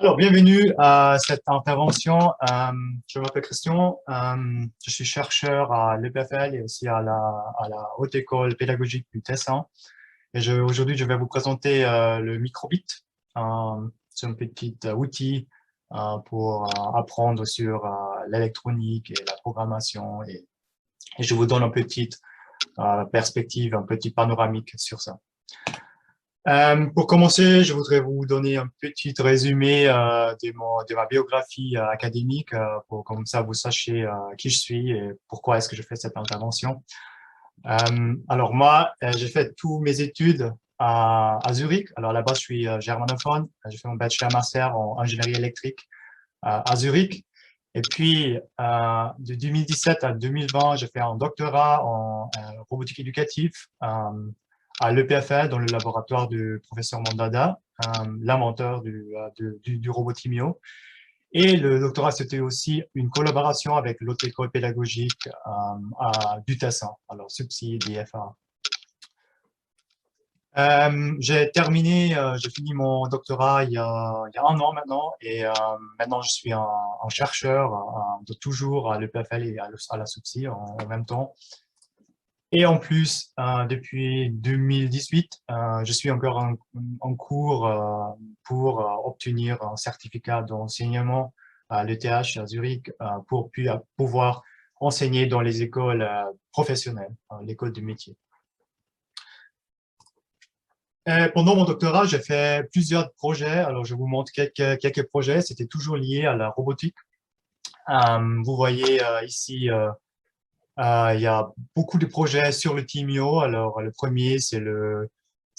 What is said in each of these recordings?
Alors, bienvenue à cette intervention. Je m'appelle Christian, je suis chercheur à l'EPFL et aussi à la Haute École Pédagogique du Tessin. Et aujourd'hui, je vais vous présenter le microbit. C'est un petit outil pour apprendre sur l'électronique et la programmation. Et je vous donne une petite perspective, un petit panoramique sur ça. Pour commencer, je voudrais vous donner un petit résumé de ma biographie académique, pour comme ça vous sachiez qui je suis et pourquoi est-ce que je fais cette intervention. Alors moi, j'ai fait tous mes études à Zurich. Alors là-bas, je suis germanophone. J'ai fait mon bachelor master en ingénierie électrique à Zurich. Et puis, de 2017 à 2020, j'ai fait un doctorat en robotique éducative à l'EPFL, dans le laboratoire du professeur Mandada, l'inventeur du robot Timio. Et le doctorat, c'était aussi une collaboration avec l'Haute École Pédagogique du Tessin, alors SUPSI et DFA. J'ai fini mon doctorat il y a un an maintenant, et maintenant je suis un chercheur toujours à l'EPFL et à la SUPSI en même temps. Et en plus, depuis 2018, je suis encore en cours pour obtenir un certificat d'enseignement à l'ETH à Zurich pour pouvoir enseigner dans les écoles professionnelles, l'école de métier. Pendant mon doctorat, j'ai fait plusieurs projets. Alors, je vous montre quelques projets. C'était toujours lié à la robotique. Vous voyez ici, il y a beaucoup de projets sur le Timio. Alors, le premier, c'est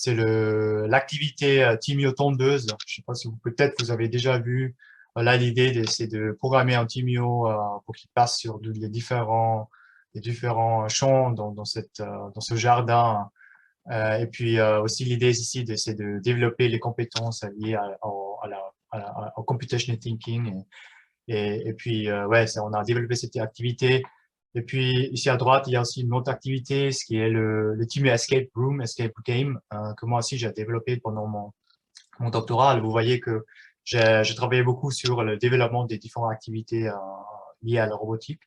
l'activité Timio tondeuse. Je sais pas si peut-être vous avez déjà vu. Là, l'idée, c'est de programmer un Timio pour qu'il passe sur les différents champs dans ce jardin. Et puis aussi, l'idée ici, c'est de développer les compétences liées au computational thinking. Et puis, ouais, on a développé cette activité. Et puis, ici à droite, il y a aussi une autre activité, ce qui est le Timio Escape Room, Escape Game, que moi aussi j'ai développé pendant mon doctorat. Vous voyez que j'ai travaillé beaucoup sur le développement des différentes activités liées à la robotique.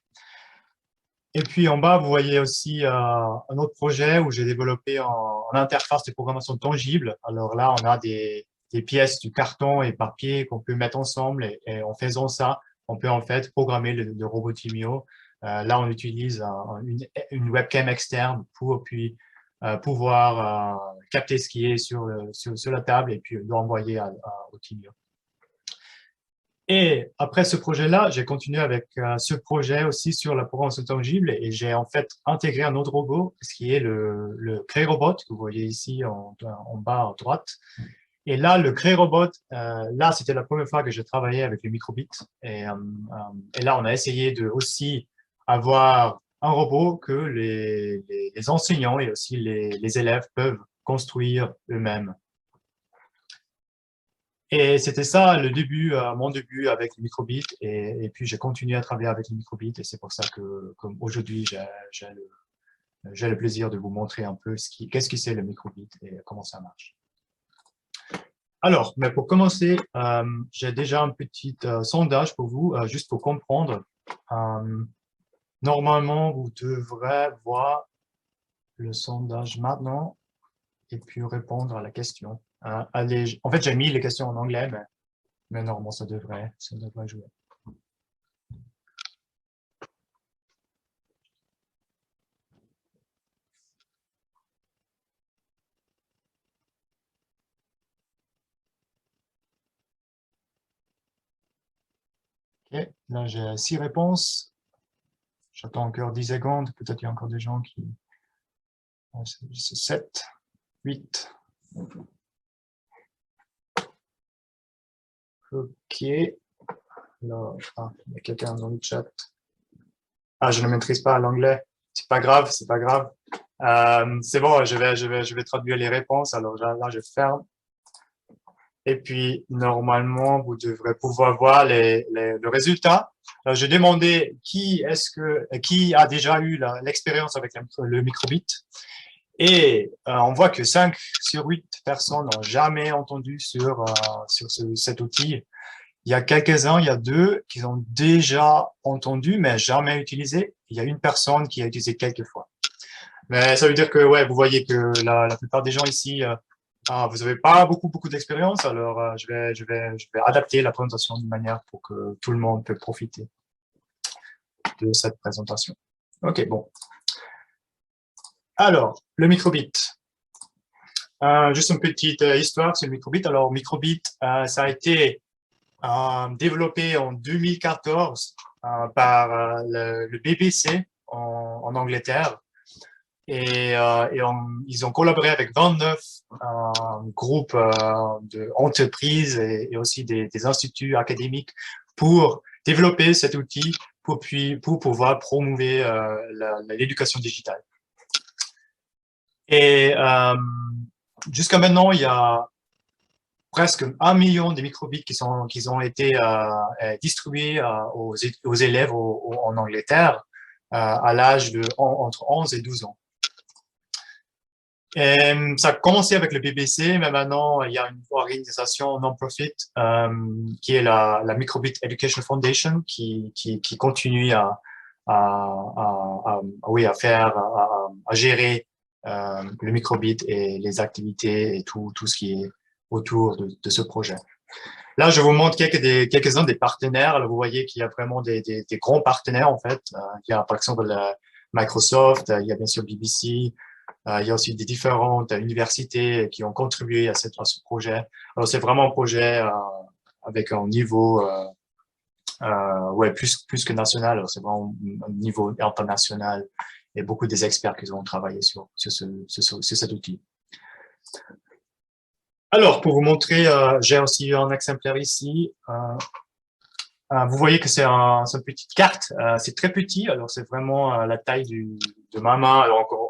Et puis en bas, vous voyez aussi un autre projet où j'ai développé en interface de programmation tangible. Alors là, on a des pièces du carton et papier qu'on peut mettre ensemble et en faisant ça, on peut en fait programmer le robot Timio. Là, on utilise une webcam externe pour puis pouvoir capter ce qui est sur la table et puis l'envoyer au Timio. Et après ce projet-là, j'ai continué avec ce projet aussi sur la programmation tangible et j'ai en fait intégré un autre robot, ce qui est le Cré-Robot, que vous voyez ici en bas à droite. Et là, le Cré-Robot, là, c'était la première fois que j'ai travaillé avec le microbit. Et là, on a essayé de aussi avoir un robot que les enseignants et aussi les élèves peuvent construire eux-mêmes. Et c'était ça le début, mon début avec le microbit. Et puis, j'ai continué à travailler avec le microbit. Et c'est pour ça que, comme aujourd'hui, j'ai le plaisir de vous montrer un peu qu'est-ce que c'est le microbit et comment ça marche. Alors, mais pour commencer, j'ai déjà un petit sondage pour vous, juste pour comprendre. Normalement, vous devrez voir le sondage maintenant et puis répondre à la question. En fait, j'ai mis les questions en anglais, mais normalement, ça devrait jouer. Ok, là, j'ai 6 réponses. J'attends encore 10 secondes. Peut-être il y a encore des gens qui... C'est 7, 8. Ok. Là, il y a quelqu'un dans le chat. Je ne maîtrise pas l'anglais. C'est pas grave, c'est pas grave. C'est bon, je vais traduire les réponses. Alors là, je ferme. Et puis, normalement, vous devrez pouvoir voir le résultat. J'ai demandé qui a déjà eu l'expérience avec le microbit. Et on voit que 5 sur 8 personnes n'ont jamais entendu sur cet outil. Il y a quelques-uns, il y a deux qui ont déjà entendu, mais jamais utilisé. Il y a une personne qui a utilisé quelques fois. Mais ça veut dire que, ouais, vous voyez que la plupart des gens ici, vous n'avez pas beaucoup d'expérience. Alors, je vais adapter la présentation d'une manière pour que tout le monde peut profiter de cette présentation. OK, bon. Alors, le microbit. Juste une petite histoire sur le microbit. Alors, microbit, ça a été développé en 2014 par le BBC en Angleterre. Et ils ont collaboré avec 29 groupes d'entreprises et aussi des instituts académiques pour développer cet outil pour pouvoir promouvoir l'éducation digitale. Et jusqu'à maintenant, il y a presque 1 million de microbits qui ont été distribués aux élèves en Angleterre à l'âge de entre 11 et 12 ans. Et ça a commencé avec le BBC, mais maintenant, il y a une organisation non-profit qui est la Microbit Education Foundation qui continue oui, à gérer le microbit et les activités et tout ce qui est autour de ce projet. Là, je vous montre quelques-uns des partenaires. Alors, vous voyez qu'il y a vraiment des grands partenaires, en fait. Il y a, par exemple, Microsoft, il y a bien sûr BBC, il y a aussi des différentes universités qui ont contribué à ce projet. Alors, c'est vraiment un projet avec un niveau ouais, plus que national. Alors, c'est vraiment un niveau international et beaucoup des experts qui ont travaillé sur cet outil. Alors, pour vous montrer, j'ai aussi un exemplaire ici. Vous voyez que c'est une petite carte. C'est très petit, alors c'est vraiment la taille de ma main, alors encore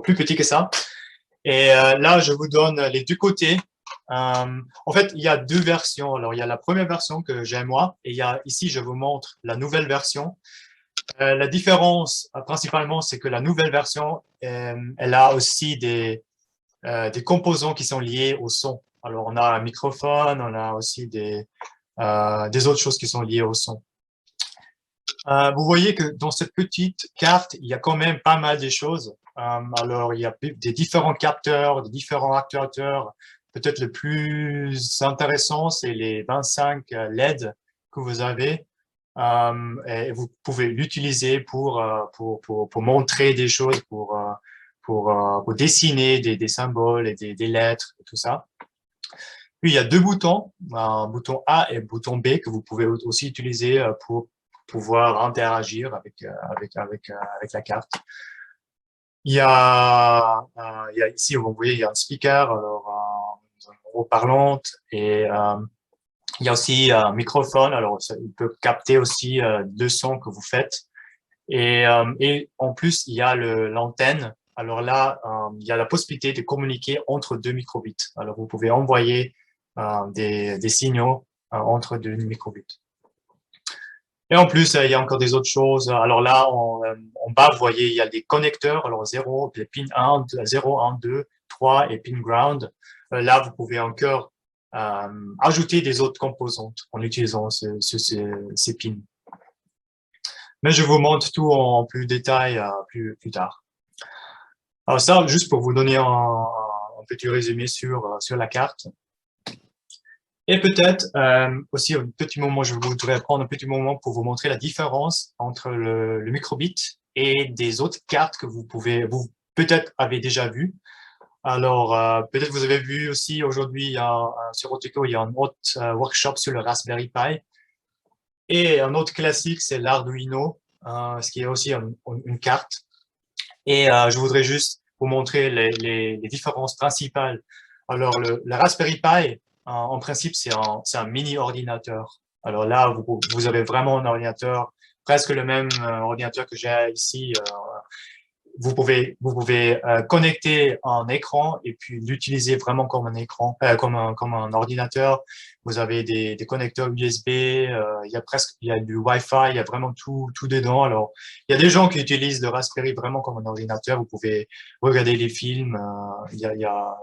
plus petit que ça. Et là, je vous donne les deux côtés. En fait, il y a deux versions. Alors, il y a la première version que j'ai moi, et ici, je vous montre la nouvelle version. La différence, principalement, c'est que la nouvelle version, elle a aussi des composants qui sont liés au son. Alors, on a un microphone, on a aussi des autres choses qui sont liées au son. Vous voyez que dans cette petite carte, il y a quand même pas mal de choses. Alors, il y a des différents capteurs, des différents actuateurs. Peut-être le plus intéressant, c'est les 25 LED que vous avez. Et vous pouvez l'utiliser pour montrer des choses, pour dessiner des symboles et des lettres et tout ça. Puis, il y a deux boutons, un bouton A et un bouton B que vous pouvez aussi utiliser pour pouvoir interagir avec la carte. Il y a ici, vous voyez, il y a un speaker, alors une haut-parlante, et il y a aussi un microphone, alors il peut capter aussi le son que vous faites. Et en plus, il y a l'antenne. Alors là, il y a la possibilité de communiquer entre deux microbits. Alors, vous pouvez envoyer des signaux entre deux microbits. Et en plus, il y a encore des autres choses. Alors là, en bas, vous voyez, il y a des connecteurs. Alors 0, les pin 1, 0, 1, 2, 3 et pin ground. Là, vous pouvez encore ajouter des autres composantes en utilisant ces pins. Mais je vous montre tout en plus détail plus tard. Alors ça, juste pour vous donner un petit résumé sur la carte. Et peut-être aussi un petit moment, je voudrais prendre un petit moment pour vous montrer la différence entre le microbit et des autres cartes que vous peut-être avez déjà vues. Alors, peut-être vous avez vu aussi aujourd'hui sur Oteco, il y a un autre workshop sur le Raspberry Pi. Et un autre classique, c'est l'Arduino, ce qui est aussi une carte. Et je voudrais juste vous montrer les différences principales. Alors, le Raspberry Pi, en principe, c'est un mini-ordinateur. Alors là, vous avez vraiment un ordinateur, presque le même ordinateur que j'ai ici. Vous pouvez connecter un écran et puis l'utiliser vraiment comme un écran, comme un ordinateur. Vous avez des connecteurs USB, il y a du Wi-Fi, il y a vraiment tout dedans. Alors, il y a des gens qui utilisent le Raspberry vraiment comme un ordinateur. Vous pouvez regarder les films. Il y a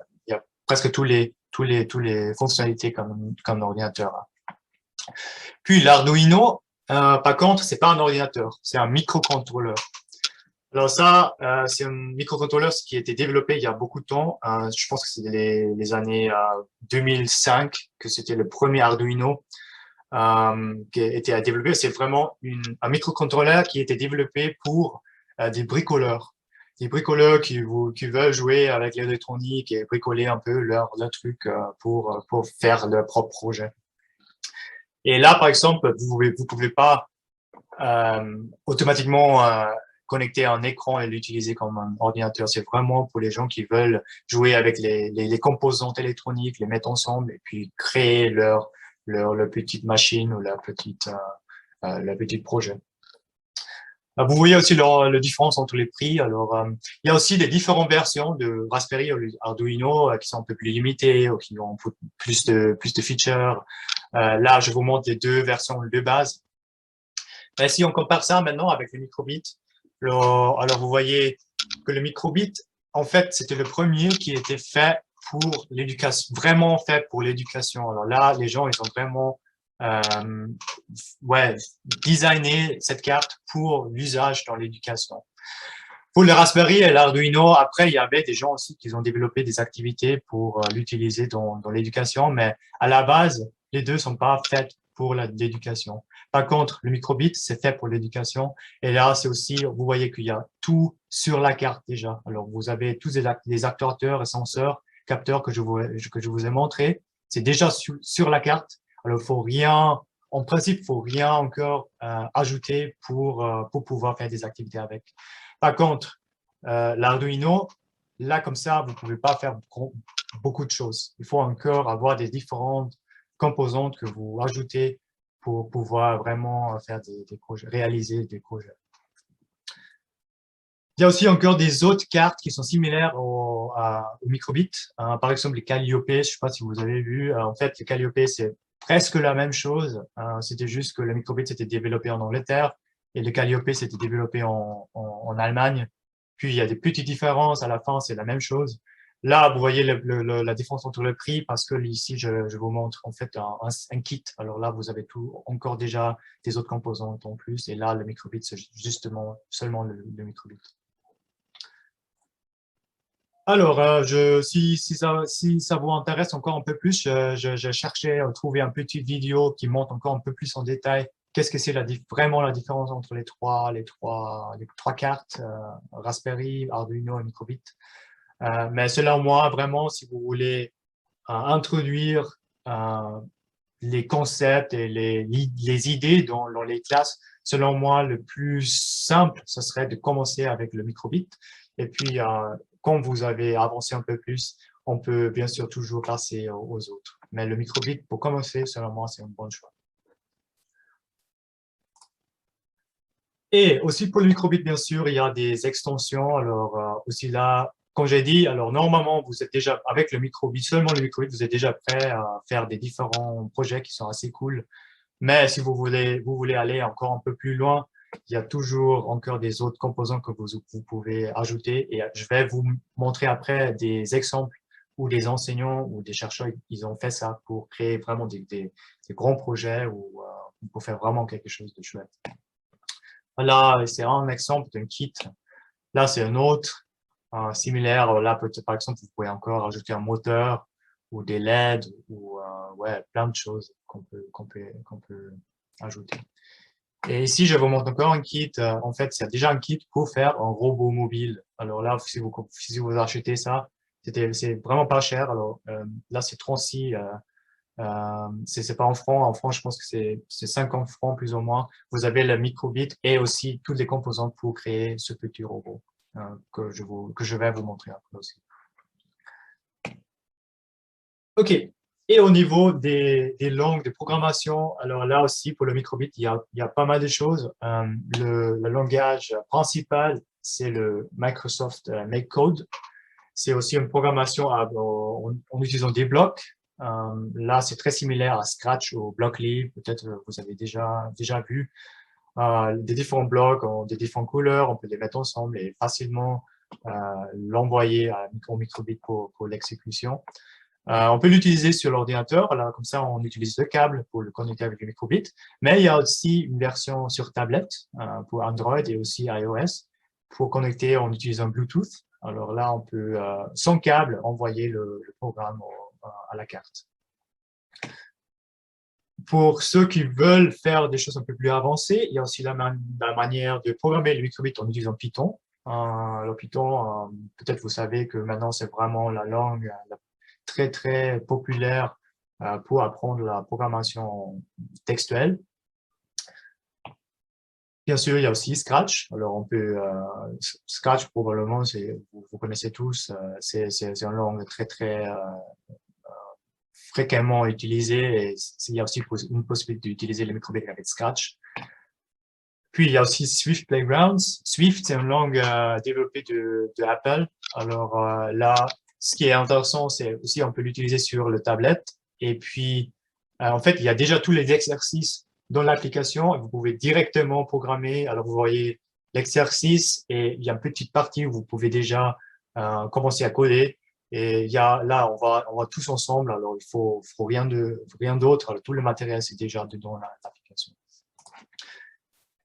presque tous les tous les fonctionnalités comme un ordinateur a. Puis l'Arduino, par contre, c'est pas un ordinateur, c'est un microcontrôleur. Alors ça, c'est un microcontrôleur qui a été développé il y a beaucoup de temps. Je pense que c'est les années 2005 que c'était le premier Arduino qui a été développé. C'est vraiment un microcontrôleur qui a été développé pour des bricoleurs. Des bricoleurs qui veulent jouer avec l'électronique et bricoler un peu leur truc pour faire leur propre projet. Et là, par exemple, vous pouvez pas automatiquement connecter un écran et l'utiliser comme un ordinateur. C'est vraiment pour les gens qui veulent jouer avec les composantes électroniques, les mettre ensemble et puis créer leur petite machine ou leur petite projet. Vous voyez aussi la différence entre les prix. Alors, il y a aussi des différentes versions de Raspberry Arduino qui sont un peu plus limitées ou qui ont plus de features. Là, je vous montre les deux versions de base. Mais si on compare ça maintenant avec le microbit, alors vous voyez que le microbit, en fait, c'était le premier qui était fait pour l'éducation, vraiment fait pour l'éducation. Alors là, les gens, ils ont vraiment designé cette carte pour l'usage dans l'éducation. Pour le Raspberry et l'Arduino, après, il y avait des gens aussi qui ont développé des activités pour l'utiliser dans l'éducation, mais à la base, les deux sont pas faits pour l'éducation. Par contre, le microbit, c'est fait pour l'éducation. Et là, c'est aussi, vous voyez qu'il y a tout sur la carte déjà. Alors, vous avez tous les actuateurs et senseurs, capteurs que je vous ai montré. C'est déjà sur la carte. Alors, faut rien, en principe, faut rien encore ajouter pour pouvoir faire des activités avec. Par contre, l'Arduino, là, comme ça, vous pouvez pas faire beaucoup de choses. Il faut encore avoir des différentes composantes que vous ajoutez pour pouvoir vraiment faire des projets, réaliser des projets. Il y a aussi encore des autres cartes qui sont similaires au microbit. Par exemple, les Calliope, je ne sais pas si vous avez vu. En fait, les Calliope, c'est presque la même chose. C'était juste que le microbit s'était développé en Angleterre et le Calliope s'était développé en Allemagne. Puis, il y a des petites différences. À la fin, c'est la même chose. Là, vous voyez la différence entre le prix parce que ici, je vous montre en fait un kit. Alors là, vous avez encore déjà des autres composantes en plus. Et là, le microbit, c'est justement seulement le microbit. Alors, si ça vous intéresse encore un peu plus, je cherchais à trouver un petit vidéo qui montre encore un peu plus en détail qu'est-ce que c'est vraiment la différence entre les trois cartes, Raspberry, Arduino et Microbit. Mais selon moi, vraiment, si vous voulez introduire les concepts et les idées dans les classes, selon moi, le plus simple, ce serait de commencer avec le Microbit. Et puis, quand vous avez avancé un peu plus, on peut bien sûr toujours passer aux autres. Mais le microbit, pour commencer, selon moi, c'est un bon choix. Et aussi pour le microbit, bien sûr, il y a des extensions. Alors, aussi là, comme j'ai dit, alors normalement, vous êtes déjà, avec le microbit, seulement le microbit, vous êtes déjà prêt à faire des différents projets qui sont assez cool. Mais si vous voulez aller encore un peu plus loin, il y a toujours encore des autres composants que vous pouvez ajouter. Et je vais vous montrer après des exemples où des enseignants ou des chercheurs, ils ont fait ça pour créer vraiment des grands projets ou pour faire vraiment quelque chose de chouette. Là, c'est un exemple d'un kit. Là, c'est un autre similaire. Là, peut-être, par exemple, vous pouvez encore ajouter un moteur ou des LED ou ouais, plein de choses qu'on peut ajouter. Et ici, je vous montre encore un kit. En fait, c'est déjà un kit pour faire un robot mobile. Alors là, si vous achetez ça, c'est vraiment pas cher. Alors là, c'est 36. C'est pas en francs. En francs, je pense que c'est 50 francs plus ou moins. Vous avez le microbit et aussi toutes les composantes pour créer ce petit robot que je vais vous montrer après aussi. OK. Et au niveau des langues de programmation, alors là aussi, pour le microbit, il y a pas mal de choses. Le langage principal, c'est le Microsoft MakeCode. C'est aussi une programmation en utilisant des blocs. Là, c'est très similaire à Scratch ou Blockly. Peut-être vous avez déjà vu des différents blocs, des différentes couleurs. On peut les mettre ensemble et facilement l'envoyer au microbit pour l'exécution. On peut l'utiliser sur l'ordinateur, là, comme ça, on utilise le câble pour le connecter avec le microbit. Mais il y a aussi une version sur tablette pour Android et aussi iOS pour connecter en utilisant Bluetooth. Alors là, on peut, sans câble, envoyer le programme à la carte. Pour ceux qui veulent faire des choses un peu plus avancées, il y a aussi la manière de programmer le microbit en utilisant Python. Le Python, peut-être vous savez que maintenant, c'est vraiment la langue très, très populaire pour apprendre la programmation textuelle. Bien sûr, il y a aussi Scratch. Alors, on peut, Scratch, probablement, vous connaissez tous, c'est une langue très, très fréquemment utilisée et il y a aussi une possibilité d'utiliser le microbit avec Scratch. Puis, il y a aussi Swift Playgrounds. Swift, c'est une langue développée de Apple. Alors là, ce qui est intéressant, c'est aussi on peut l'utiliser sur le tablette. Et puis, en fait, il y a déjà tous les exercices dans l'application. Vous pouvez directement programmer. Alors, vous voyez l'exercice et il y a une petite partie où vous pouvez déjà commencer à coder. Et il y a, là, on va tous ensemble. Alors, il faut rien d'autre. Tout le matériel, c'est déjà dedans l'application.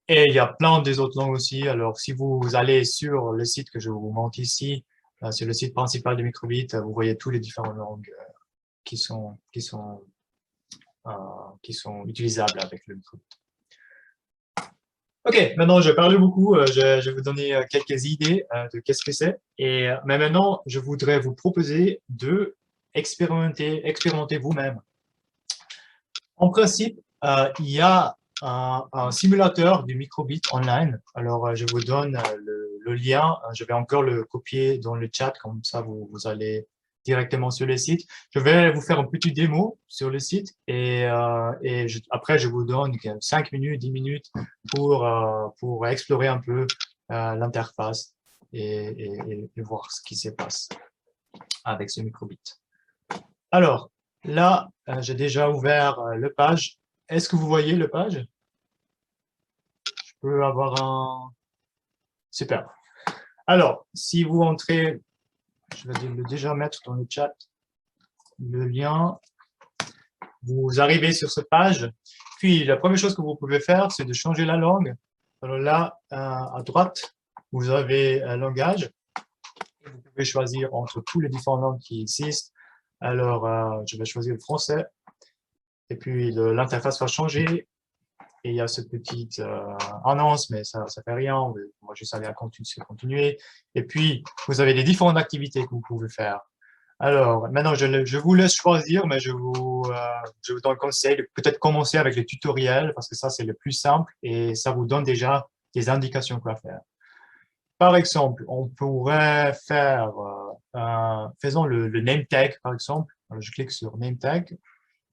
Et il y a plein des autres langues aussi. Alors, si vous allez sur le site que je vous montre ici, c'est le site principal de Microbit, vous voyez toutes les différentes langues qui sont utilisables avec le Microbit. OK, maintenant, je parle beaucoup. Je vais vous donner quelques idées de qu'est-ce que c'est. Mais maintenant, je voudrais vous proposer de expérimenter vous-même. En principe, il y a un simulateur du microbit online. Alors, je vous donne le lien. Je vais encore le copier dans le chat, comme ça vous allez directement sur le site. Je vais vous faire un petit démo sur le site et après, je vous donne 5 minutes, 10 minutes pour explorer un peu l'interface et voir ce qui se passe avec ce microbit. Alors, là, j'ai déjà ouvert le page. Est-ce que vous voyez le page? Je peux avoir un... Super. Alors, si vous entrez, je vais le déjà mettre dans le chat, le lien. Vous arrivez sur cette page. Puis, la première chose que vous pouvez faire, c'est de changer la langue. Alors là, à droite, vous avez un langage. Vous pouvez choisir entre tous les différentes langues qui existent. Alors, je vais choisir le français. Et puis, l'interface va changer. Et il y a cette petite annonce, mais ça fait rien. On va juste aller à continuer. Et puis, vous avez les différentes activités que vous pouvez faire. Alors, maintenant, je vous laisse choisir, mais je vous donne le conseil de peut-être commencer avec les tutoriels, parce que ça, c'est le plus simple et ça vous donne déjà des indications quoi faire. Par exemple, on pourrait faire, faisons le name tag, par exemple. Alors, je clique sur name tag.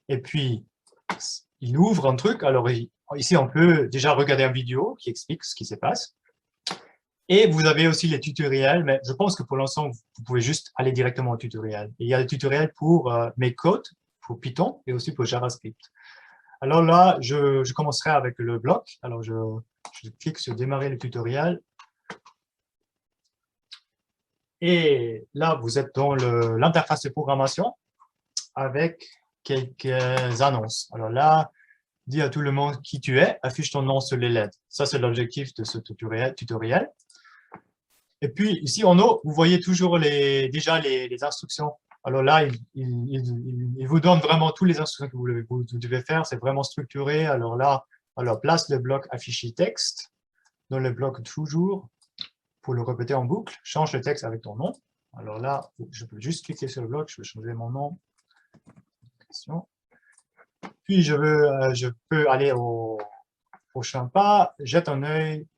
Et puis, il ouvre un truc. Alors, ici, on peut déjà regarder une vidéo qui explique ce qui se passe. Et vous avez aussi les tutoriels, mais je pense que pour l'instant, vous pouvez juste aller directement au tutoriel. Et il y a des tutoriels pour mes codes, pour Python et aussi pour JavaScript. Alors là, je commencerai avec le bloc. Alors, je clique sur démarrer le tutoriel. Et là, vous êtes dans l'interface de programmation avec quelques annonces. Alors là, dis à tout le monde qui tu es, affiche ton nom sur les LED. Ça, c'est l'objectif de ce tutoriel. Et puis, ici en haut, vous voyez toujours déjà les instructions. Alors là, il vous donne vraiment toutes les instructions que vous devez faire. C'est vraiment structuré. Alors là, place le bloc afficher texte dans le bloc toujours pour le répéter en boucle. Change le texte avec ton nom. Alors là, je peux juste cliquer sur le bloc. Je vais changer mon nom. Puis, je peux aller au prochain pas. Jette un œil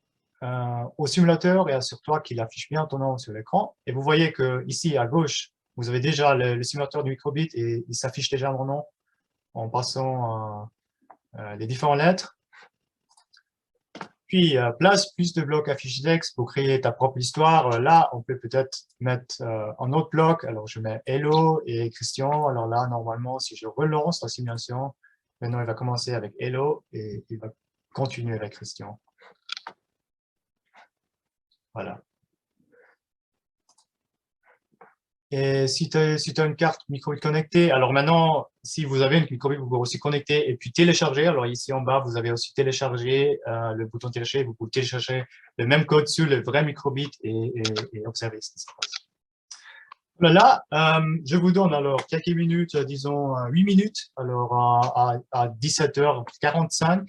au simulateur et assure-toi qu'il affiche bien ton nom sur l'écran. Et vous voyez que ici à gauche, vous avez déjà le simulateur du microbit et il s'affiche déjà mon nom en passant les différentes lettres. Puis, place plus de blocs affiche texte pour créer ta propre histoire. Là, on peut peut-être mettre un autre bloc. Alors, je mets Hello et Christian. Alors là, normalement, si je relance la simulation, maintenant, il va commencer avec Hello et il va continuer avec Christian. Voilà. Et si tu as une carte microbit connectée, alors maintenant, si vous avez une microbit, vous pouvez aussi connecter et puis télécharger. Alors ici en bas, vous avez aussi téléchargé le bouton télécharger. Vous pouvez télécharger le même code sur le vrai microbit et observer ce qui se passe. Voilà, je vous donne alors quelques minutes, disons 8 minutes, alors à 17h45.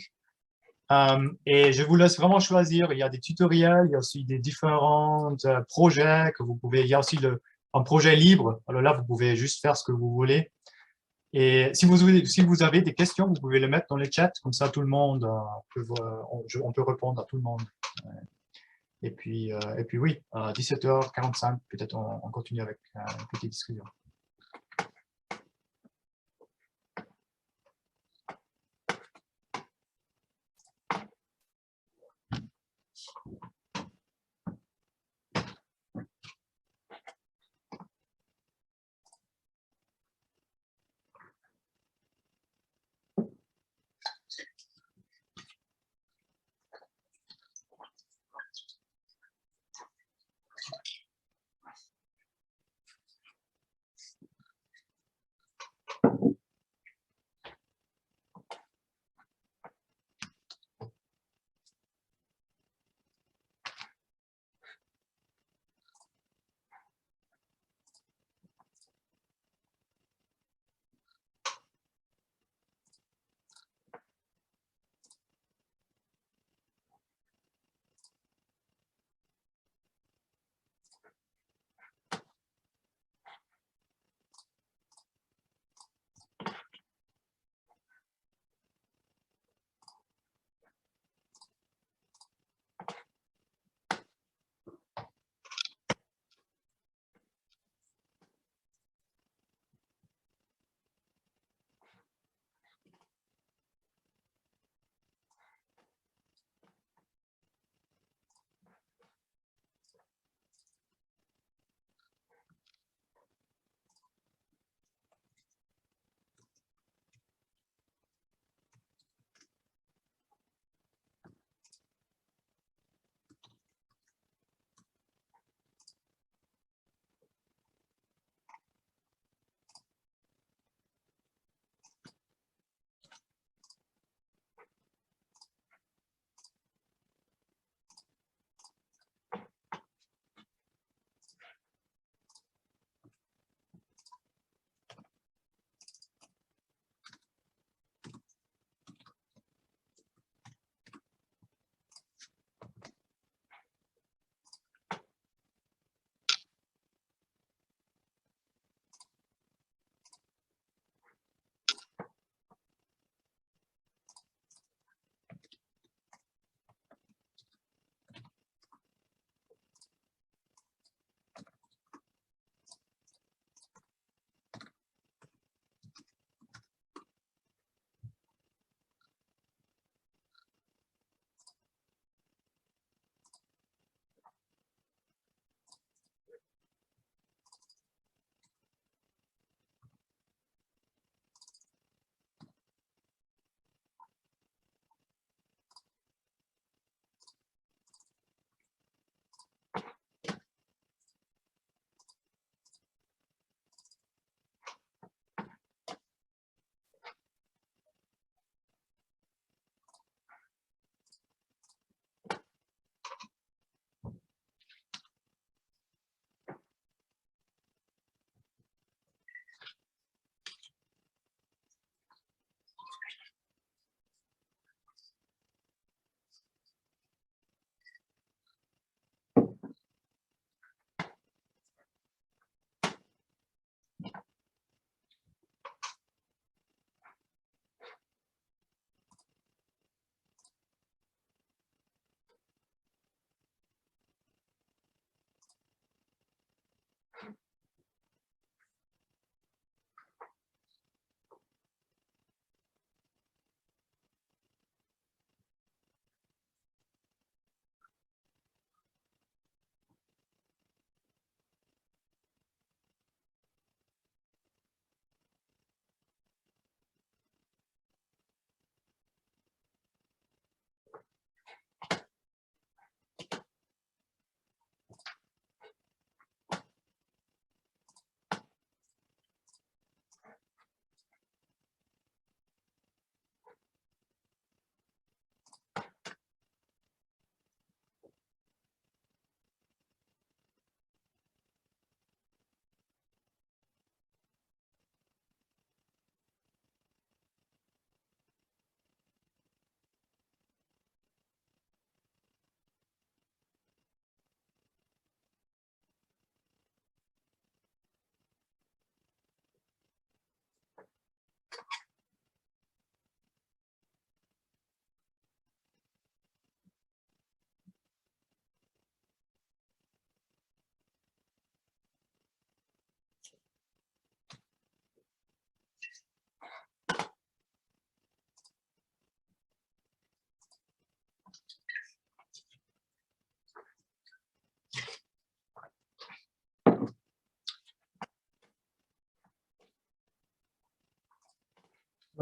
Et je vous laisse vraiment choisir. Il y a des tutoriels, il y a aussi des différents projets que vous pouvez. Il y a aussi un projet libre. Alors là, vous pouvez juste faire ce que vous voulez. Et si vous avez des questions, vous pouvez les mettre dans le chat. Comme ça, tout le monde on peut répondre à tout le monde. Et puis oui, à 17h45, peut-être on continue avec une petite discussion.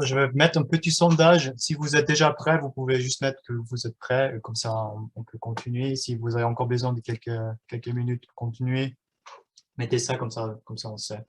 Je vais mettre un petit sondage. Si vous êtes déjà prêt, vous pouvez juste mettre que vous êtes prêt. Comme ça, on peut continuer. Si vous avez encore besoin de quelques minutes pour continuer, mettez ça comme ça on sait.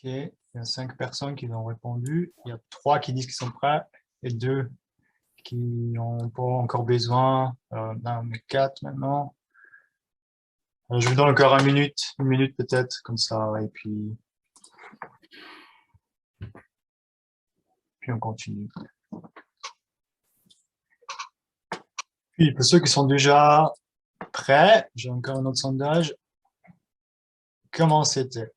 Ok, il y a 5 personnes qui ont répondu. Il y a 3 qui disent qu'ils sont prêts et 2 qui n'ont pas encore besoin. Non, mais 4 maintenant. Alors, je vous donne encore une minute peut-être, comme ça, et puis on continue. Puis, pour ceux qui sont déjà prêts, j'ai encore un autre sondage. Comment c'était?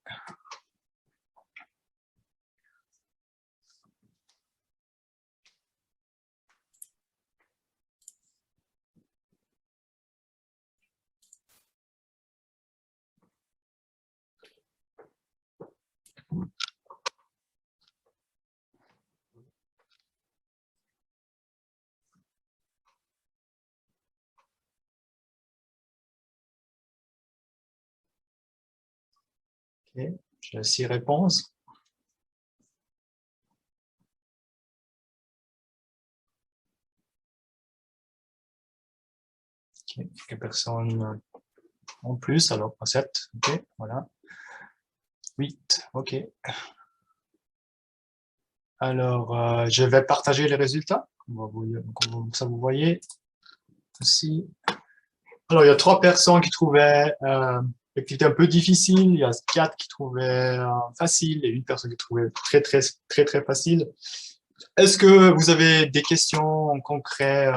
Ok, j'ai 6 réponses. Ok, quelques personnes en plus, alors 7, ok, voilà. 8, ok. Alors, je vais partager les résultats, comme ça vous voyez aussi. Alors, il y a 3 personnes qui trouvaient l'activité un peu difficile, il y a 4 qui trouvaient facile et une personne qui trouvait très facile. Est-ce que vous avez des questions en concret?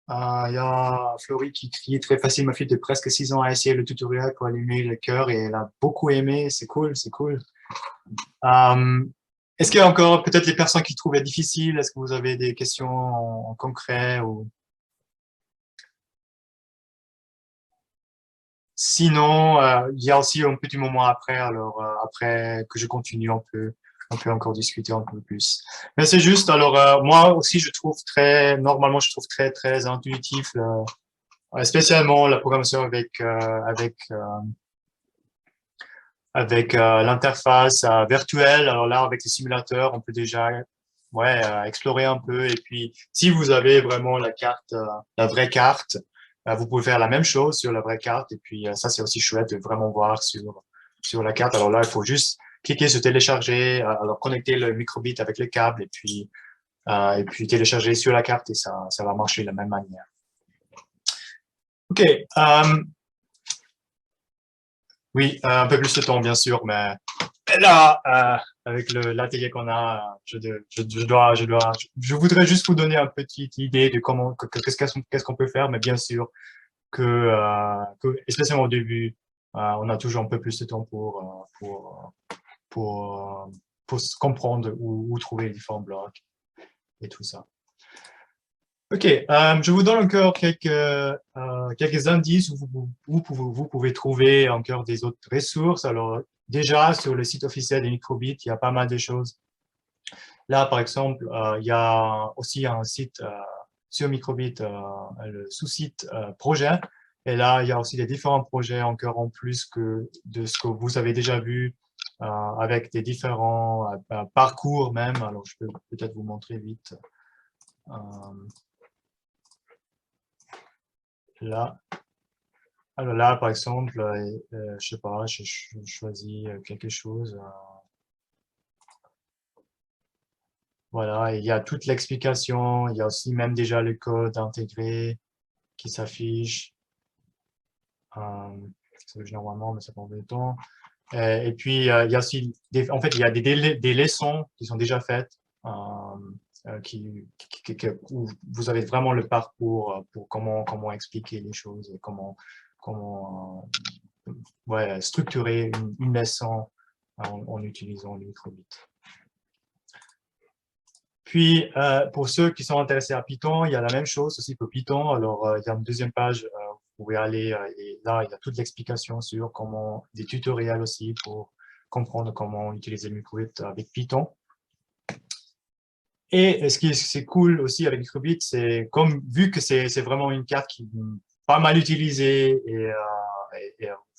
Il y a Florie qui crie très facile. Ma fille de presque 6 ans a essayé le tutoriel pour allumer le cœur et elle a beaucoup aimé. C'est cool, c'est cool. Euh, Est-ce qu'il y a encore peut-être les personnes qui trouvaient difficile? Est-ce que vous avez des questions en concret ou sinon, il y a aussi un petit moment après. Alors après que je continue, on peut encore discuter un peu plus. Mais c'est juste. Alors moi aussi, je trouve normalement, je trouve très intuitif. Spécialement la programmation avec l'interface virtuelle. Alors là, avec les simulateurs, on peut déjà explorer un peu. Et puis, si vous avez vraiment la carte, la vraie carte, vous pouvez faire la même chose sur la vraie carte. Et puis, ça, c'est aussi chouette de vraiment voir sur la carte. Alors là, il faut juste cliquer sur télécharger, alors connecter le microbit avec le câble et puis télécharger sur la carte et ça va marcher de la même manière. OK. Oui, un peu plus de temps, bien sûr, mais là, avec l'atelier qu'on a, je voudrais juste vous donner une petite idée de qu'est-ce qu'on peut faire, mais bien sûr especiellement au début, on a toujours un peu plus de temps pour, pour se comprendre où trouver les différents blocs et tout ça. OK, je vous donne encore quelques indices où vous pouvez trouver encore des autres ressources. Alors, déjà, sur le site officiel des Microbit, il y a pas mal de choses. Là, par exemple, il y a aussi un site sur Microbit, le sous-site projet. Et là, il y a aussi des différents projets encore en plus que de ce que vous avez déjà vu avec des différents parcours même. Alors, je peux peut-être vous montrer vite. Euh, Là, alors là, par exemple, je sais pas, je choisis quelque chose. Voilà, il y a toute l'explication, il y a aussi même déjà le code intégré qui s'affiche. Euh, ça bouge normalement, mais ça prend du temps. Et puis, il y a aussi, en fait, il y a des leçons qui sont déjà faites, où vous avez vraiment le parcours pour comment expliquer les choses et comment structurer une leçon en utilisant le microbit. Puis, pour ceux qui sont intéressés à Python, il y a la même chose aussi pour Python. Alors, il y a une deuxième page, vous pouvez aller, et là, il y a toute l'explication sur comment, des tutoriels aussi pour comprendre comment utiliser le microbit avec Python. Et ce qui est cool aussi avec microbit, c'est comme, vu que c'est vraiment une carte qui est pas mal utilisée et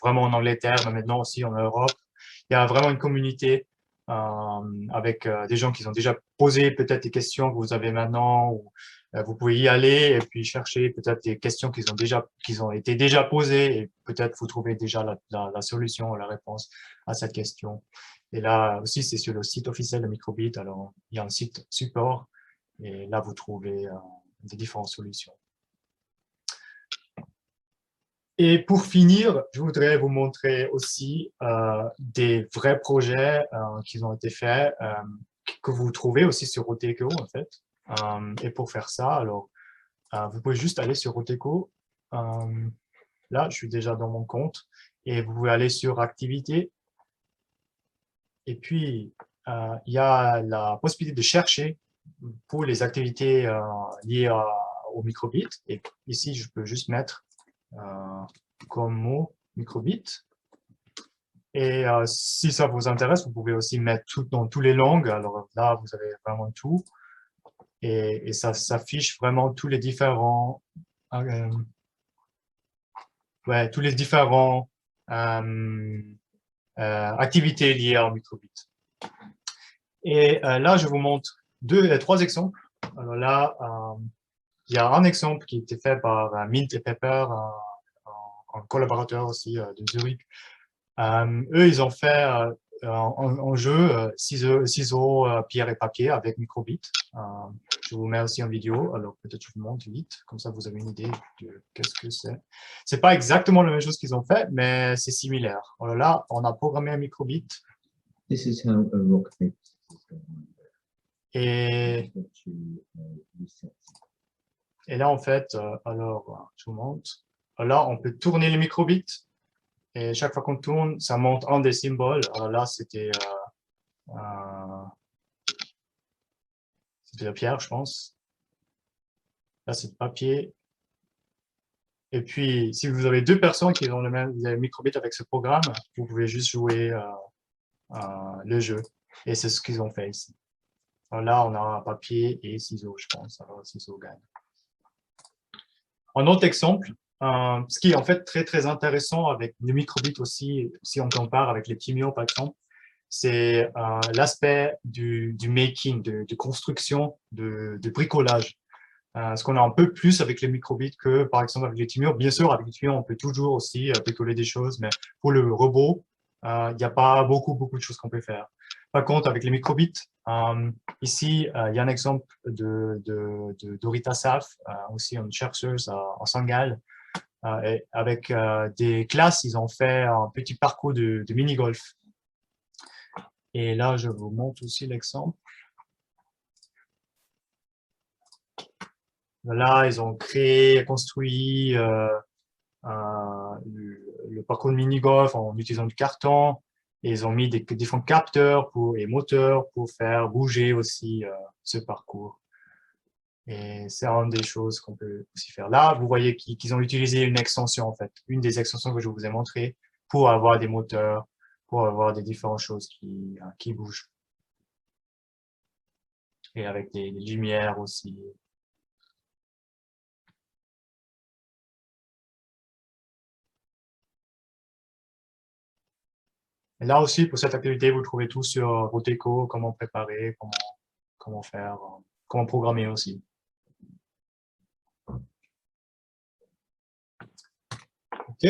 vraiment en Angleterre, mais maintenant aussi en Europe, il y a vraiment une communauté avec des gens qui ont déjà posé peut-être des questions que vous avez maintenant, ou vous pouvez y aller et puis chercher peut-être des questions qui ont été déjà posées et peut-être vous trouvez déjà la solution, la réponse à cette question. Et là aussi, c'est sur le site officiel de Microbit. Alors, il y a un site support et là, vous trouvez des différentes solutions. Et pour finir, je voudrais vous montrer aussi des vrais projets qui ont été faits, que vous trouvez aussi sur Roteco, en fait. Et pour faire ça, alors, vous pouvez juste aller sur Roteco. Là, je suis déjà dans mon compte. Et vous pouvez aller sur Activités. Et puis, il y a la possibilité de chercher pour les activités liées au microbit. Et ici, je peux juste mettre comme mot microbit. Et si ça vous intéresse, vous pouvez aussi mettre tout dans toutes les langues. Alors là, vous avez vraiment tout. Et ça s'affiche vraiment tous les différents activités liées au microbit. Et là, je vous montre trois exemples. Alors là, il y a un exemple qui a été fait par Mint et Pepper, un collaborateur aussi de Zurich. Eux, ils ont fait en jeu ciseaux, pierre et papier avec microbit. Je vous mets aussi en vidéo, alors peut-être je vous montre vite, comme ça vous avez une idée de qu'est-ce que c'est. C'est pas exactement la même chose qu'ils ont fait, mais c'est similaire. Alors là, on a programmé un microbit. This is how a rock paper system Et là, en fait, alors, je vous montre. Là, on peut tourner le microbit. Et chaque fois qu'on tourne, ça monte un des symboles. Alors là, c'était la pierre, je pense. Là, c'est le papier. Et puis, si vous avez deux personnes qui ont le même microbit avec ce programme, vous pouvez juste jouer le jeu. Et c'est ce qu'ils ont fait ici. Alors là, on a papier et ciseaux, je pense. Alors, ciseaux gagne. Un autre exemple, ce qui est en fait très, très intéressant avec le microbit aussi, si on compare avec les Timio, par exemple, c'est l'aspect du making, de construction, de bricolage. Ce qu'on a un peu plus avec les microbits que, par exemple, avec les Timio. Bien sûr, avec les Timio, on peut toujours aussi bricoler des choses, mais pour le robot, il n'y a pas beaucoup de choses qu'on peut faire. Par contre, avec les microbits, ici, il y a un exemple de Dorita Saf, aussi une chercheuse en Saint-Gall. Et avec des classes, ils ont fait un petit parcours de mini-golf. Et là, je vous montre aussi l'exemple. Là, ils ont construit le parcours de mini-golf en utilisant du carton. Et ils ont mis des différents capteurs et moteurs pour faire bouger aussi ce parcours. Et c'est une des choses qu'on peut aussi faire. Là, vous voyez qu'ils ont utilisé une extension, en fait. Une des extensions que je vous ai montrées pour avoir des moteurs, pour avoir des différentes choses qui bougent. Et avec des lumières aussi. Et là aussi, pour cette activité, vous trouvez tout sur Roteco, comment préparer, comment faire, comment programmer aussi. OK.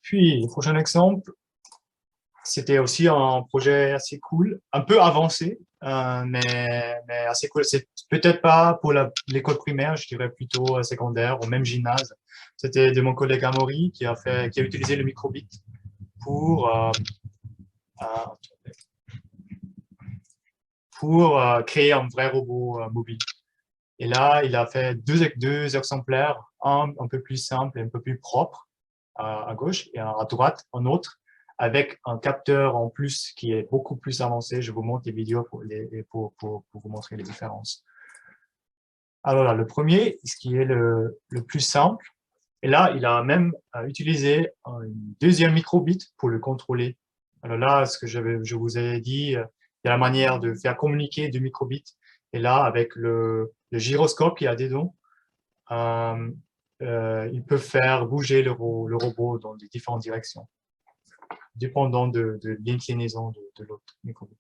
Puis, le prochain exemple, c'était aussi un projet assez cool, un peu avancé, mais assez cool. C'est peut-être pas pour l'école primaire, je dirais plutôt secondaire, ou même gymnase. C'était de mon collègue Amaury qui a utilisé le microbit pour créer un vrai robot mobile. Et là, il a fait deux exemplaires, un peu plus simple et un peu plus propre, à gauche et à droite un autre avec un capteur en plus qui est beaucoup plus avancé. Je vous montre les vidéos pour vous montrer les différences. Alors là, le premier, ce qui est le plus simple, et là, il a même utilisé une deuxième microbit pour le contrôler. Alors là, ce que je vous ai dit, il y a la manière de faire communiquer deux microbits. Et là, avec le gyroscope qui a dedans, il peut faire bouger le robot dans les différentes directions, dépendant de l'inclinaison de l'autre microbit.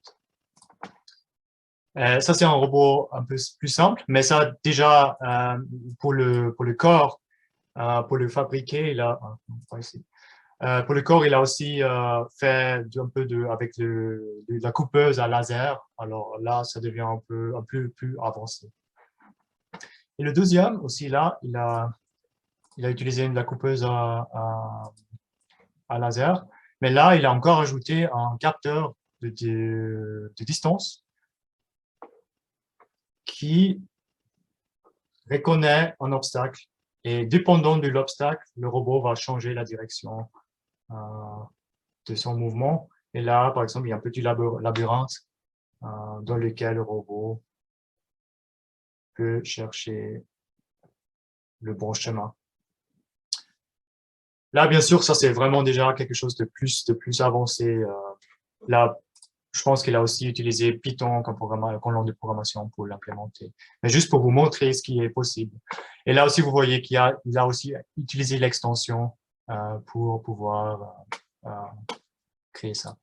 Ça, c'est un robot un peu plus simple, mais ça, déjà, pour le corps, pour le fabriquer, il a, ici. Pour le corps, il a aussi fait un peu avec la coupeuse à laser. Alors là, ça devient un peu plus avancé. Et le deuxième aussi, là, il a utilisé la coupeuse à laser. Mais là, il a encore ajouté un capteur de distance qui reconnaît un obstacle. Et dépendant de l'obstacle, le robot va changer la direction de son mouvement. Et là, par exemple, il y a un petit labyrinthe dans lequel le robot peut chercher le bon chemin. Là, bien sûr, ça, c'est vraiment déjà quelque chose de plus avancé. Là, je pense qu'il a aussi utilisé Python comme langue de programmation pour l'implémenter. Mais juste pour vous montrer ce qui est possible. Et là aussi, vous voyez qu'il a aussi utilisé l'extension pour pouvoir créer ça.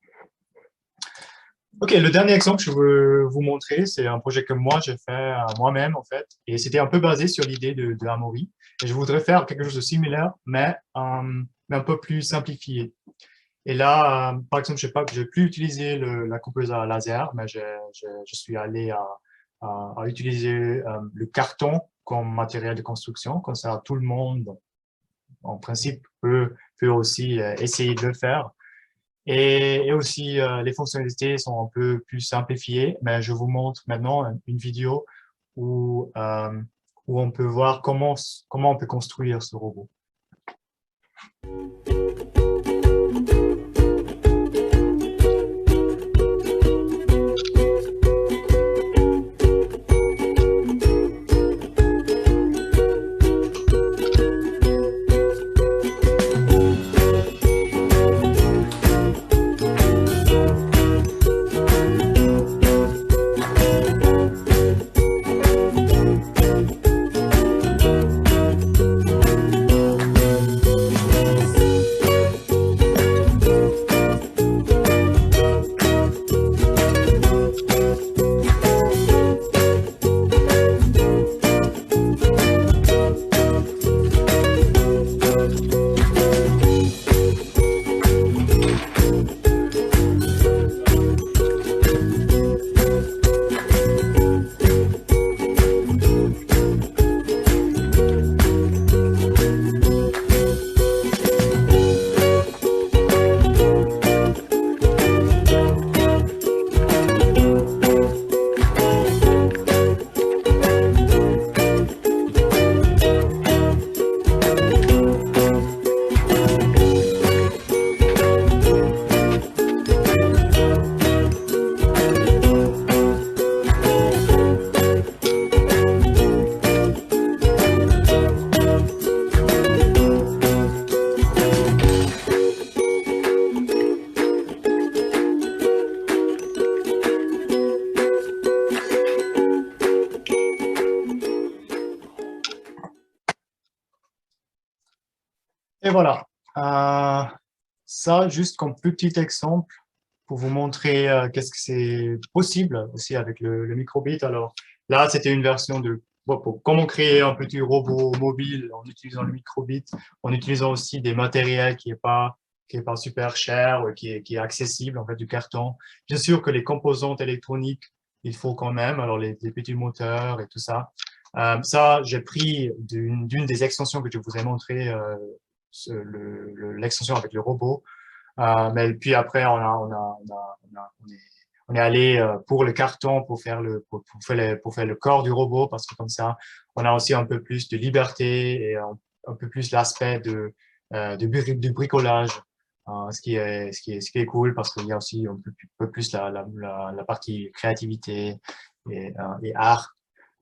Ok, le dernier exemple que je veux vous montrer, c'est un projet que moi, j'ai fait moi-même, en fait. Et c'était un peu basé sur l'idée de Amaury. Et je voudrais faire quelque chose de similaire, mais un peu plus simplifié. Et là, par exemple, je n'ai plus utilisé la coupeuse à laser, mais je suis allé à utiliser le carton comme matériel de construction. Comme ça, tout le monde, en principe, peut aussi essayer de le faire. Et aussi, les fonctionnalités sont un peu plus simplifiées, mais je vous montre maintenant une vidéo où on peut voir comment on peut construire ce robot. Et voilà, ça juste comme petit exemple pour vous montrer qu'est-ce que c'est possible aussi avec le microbit. Alors là, c'était une version pour comment créer un petit robot mobile en utilisant le microbit, en utilisant aussi des matériels qui est pas super cher, qui est accessible, en fait, du carton. Bien sûr que les composantes électroniques, il faut quand même, alors les petits moteurs et tout ça. Ça, j'ai pris d'une des extensions que je vous ai montré, l'extension avec le robot. Mais puis après, on est allé pour le carton pour faire pour faire le corps du robot, parce que comme ça, on a aussi un peu plus de liberté et un peu plus l'aspect du bricolage, ce qui est cool parce qu'il y a aussi un peu plus la partie créativité et art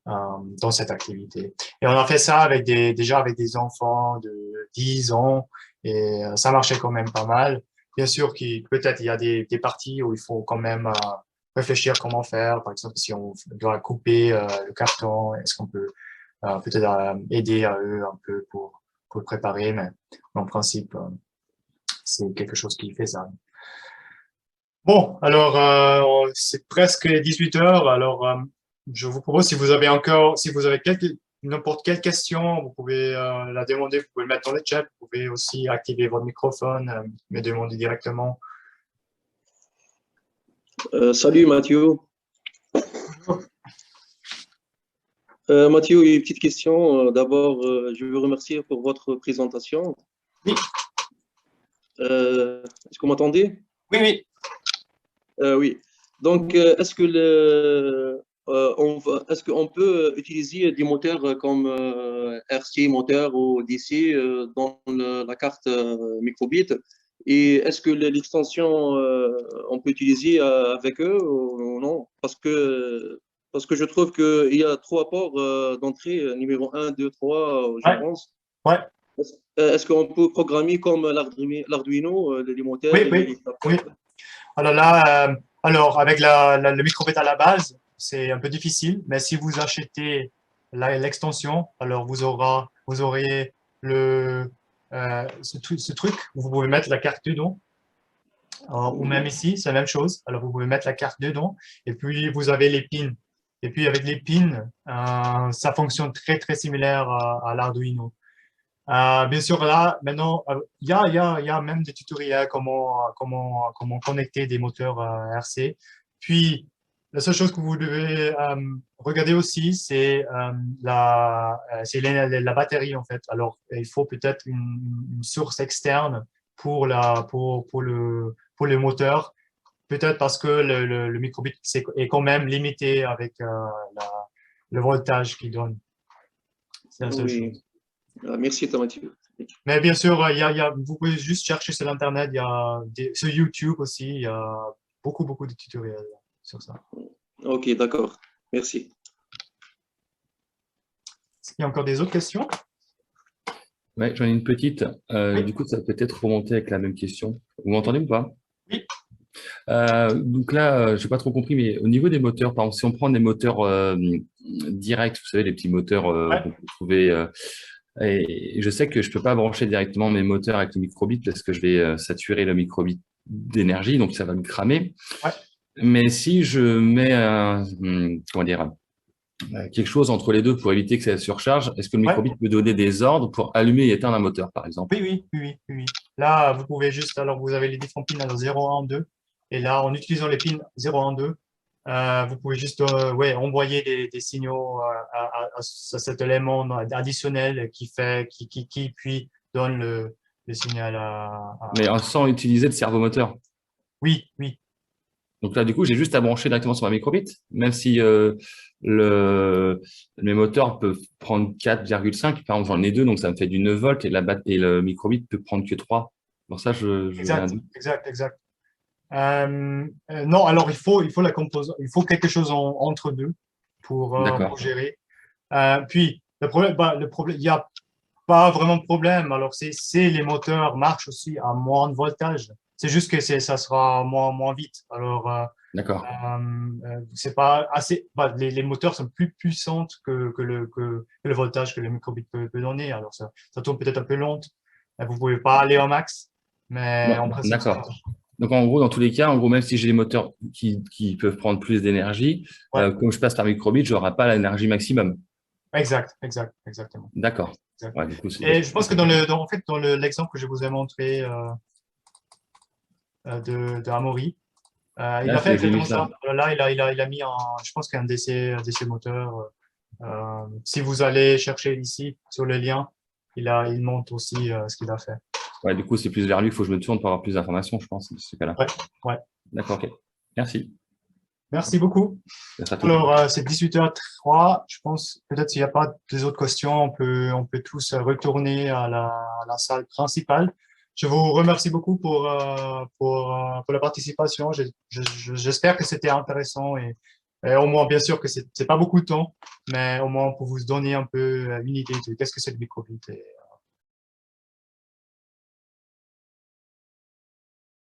dans cette activité. Et on a fait ça déjà avec des enfants de 10 ans et ça marchait quand même pas mal. Bien sûr, peut-être il y a des parties où il faut quand même réfléchir comment faire. Par exemple, si on doit couper le carton, est-ce qu'on peut peut-être aider à eux un peu pour le préparer, mais en principe, c'est quelque chose qui fait ça. Bon, alors c'est presque 18 heures. Alors, je vous propose, si vous avez n'importe quelle question, vous pouvez la demander, vous pouvez le mettre dans le chat, vous pouvez aussi activer votre microphone, me demander directement. Salut Mathieu. Mathieu, une petite question. D'abord, je veux remercier pour votre présentation. Oui. Est-ce que vous m'entendez? Oui, oui. Oui. Donc, est-ce qu'on peut utiliser des moteurs comme RC moteur ou DC dans la carte microbit? Et est-ce que l'extension, on peut utiliser avec eux ou non? Parce que je trouve qu'il y a trois ports d'entrée, numéro 1, 2, 3, je Ouais, pense. ouais. Est-ce qu'on peut programmer comme l'Arduino, les moteurs Oui, et oui, les oui. capteurs? Alors là, avec le microbit à la base, c'est un peu difficile, mais si vous achetez l'extension, alors vous aurez ce truc où vous pouvez mettre la carte dedans, ou même ici, c'est la même chose. Alors vous pouvez mettre la carte dedans, et puis vous avez les pins. Et puis avec les pins, ça fonctionne très très similaire à l'Arduino. Bien sûr, là, maintenant, il y a même des tutoriels comment connecter des moteurs RC. Puis, la seule chose que vous devez regarder aussi, c'est la batterie, en fait. Alors, il faut peut-être une source externe pour le moteur. Peut-être parce que le microbit est quand même limité avec le voltage qu'il donne. C'est la seule Oui. chose. Merci, Mathieu. Mais bien sûr, vous pouvez juste chercher sur Internet, sur YouTube aussi, il y a beaucoup de tutoriels sur ça. Ok, d'accord. Merci. Est-ce qu'il y a encore des autres questions? Ouais, j'en ai une petite. Oui. Du coup, ça peut être remonter avec la même question. Vous m'entendez ou pas? Oui. Donc là, j'ai pas trop compris, mais au niveau des moteurs, par exemple, si on prend des moteurs directs, vous savez, les petits moteurs Ouais. qu'on peut trouver, et je sais que je peux pas brancher directement mes moteurs avec le microbit parce que je vais saturer le microbit d'énergie, donc ça va me cramer. Ouais. Mais si je mets comment dire, quelque chose entre les deux pour éviter que ça surcharge, est-ce que le microbit peut donner des ordres pour allumer et éteindre un moteur, par exemple? Oui. Là, vous pouvez juste, alors vous avez les différents pins, alors 0, 1, 2. Et là, en utilisant les pins 0, 1, 2, vous pouvez juste envoyer des signaux à cet élément additionnel qui puis donne le signal Mais sans utiliser de servomoteur. Oui. Donc là, du coup, j'ai juste à brancher directement sur ma microbit, même si mes moteurs peuvent prendre 4,5. Par exemple, j'en ai deux, donc ça me fait du 9 volts et le microbit peut prendre que 3. Bon, ça, je vais un doute. Exact. Non, alors il faut il faut quelque chose entre deux pour gérer. Puis il n'y a pas vraiment de problème. Alors les moteurs marchent aussi à moins de voltage. C'est juste que ça sera moins vite. Alors D'accord. c'est pas assez. Les moteurs sont plus puissantes que le voltage que le microbit peut donner. Alors ça tourne peut-être un peu lente. Vous pouvez pas aller au max, mais en principe. D'accord. Donc, en gros, dans tous les cas, même si j'ai des moteurs qui peuvent prendre plus d'énergie, comme je passe par microbit, je n'aurai pas l'énergie maximum. Exactement. D'accord. Ouais, du coup, et je pense que dans l'exemple que je vous ai montré de Amaury, il a fait exactement ça. Là, il a mis je pense qu'un DC moteur. Si vous allez chercher ici sur le lien, il montre aussi ce qu'il a fait. Ouais, du coup, c'est plus vers lui qu'il faut que je me tourne pour avoir plus d'informations, je pense, dans ce cas-là. Ouais. D'accord, ok. Merci. Merci beaucoup. Merci à tous. Alors, c'est 18h03. Je pense, peut-être s'il n'y a pas des autres questions, on peut tous retourner à la salle principale. Je vous remercie beaucoup pour la participation. J'espère que c'était intéressant et au moins, bien sûr que c'est pas beaucoup de temps, mais au moins pour vous donner un peu une idée de qu'est-ce que c'est le microbit.